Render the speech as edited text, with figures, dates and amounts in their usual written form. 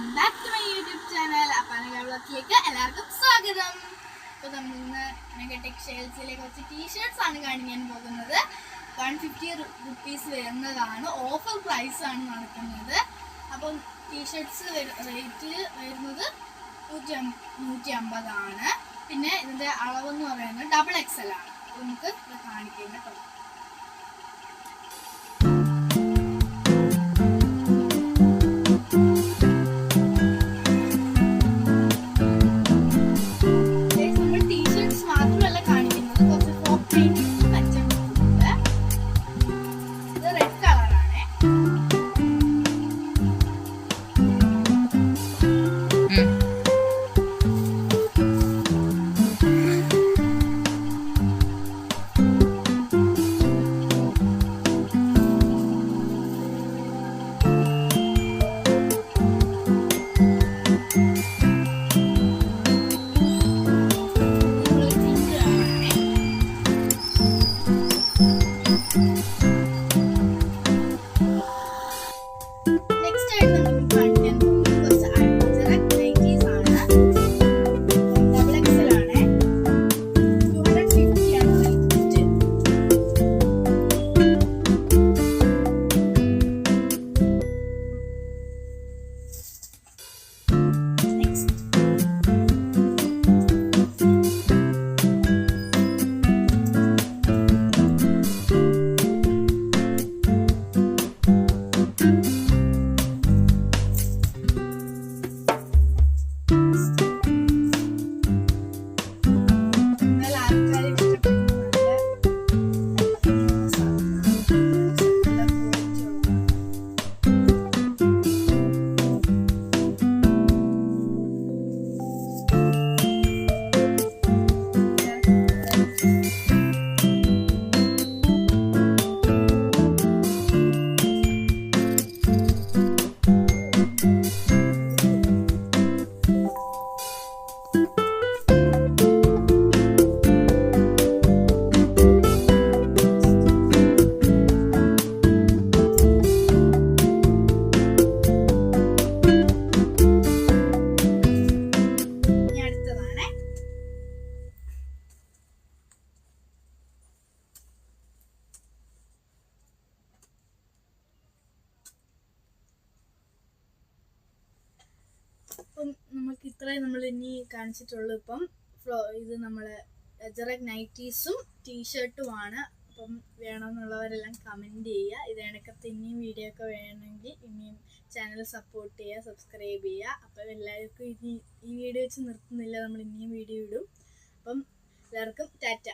Welcome back to my YouTube channel. അപ്പാനകൾക്ക് എല്ലാവർക്കും സ്വാഗതം. അപ്പോൾ നമ്മളിന്ന് ടെക്സ്റ്റൈൽസിലെ കുറച്ച് ടീഷർട്ട്സ് ആണ് കാണിക്കാൻ പോകുന്നത്. 150 rupees വരുന്നതാണ്, ഓഫർ പ്രൈസ് ആണ് നടക്കുന്നത്. അപ്പം ടീഷർട്ട്സ് റേറ്റ് വരുന്നത് 150 ആണ്. പിന്നെ ഇതിൻ്റെ അളവെന്ന് പറയുന്നത് XXL ആണ്. അപ്പോൾ നമുക്ക് ഇത് കാണിക്കാം കേട്ടോ. അപ്പം നമുക്ക് ഇത്രയും നമ്മൾ ഇനി കാണിച്ചിട്ടുള്ളൂ. ഇപ്പം ഇത് നമ്മളെ അജറക് നൈറ്റീസും ടീഷർട്ടുമാണ്. അപ്പം വേണമെന്നുള്ളവരെല്ലാം കമൻറ്റ് ചെയ്യുക. ഇത് കണക്കത്തെ ഇനിയും വീഡിയോ ഒക്കെ വേണമെങ്കിൽ ഇനിയും ചാനൽ സപ്പോർട്ട് ചെയ്യുക, സബ്സ്ക്രൈബ് ചെയ്യുക. അപ്പം എല്ലാവർക്കും ഈ വീഡിയോ വെച്ച് നിർത്തുന്നില്ല, നമ്മൾ ഇനിയും വീഡിയോ ഇടും. അപ്പം എല്ലാവർക്കും ടാറ്റ.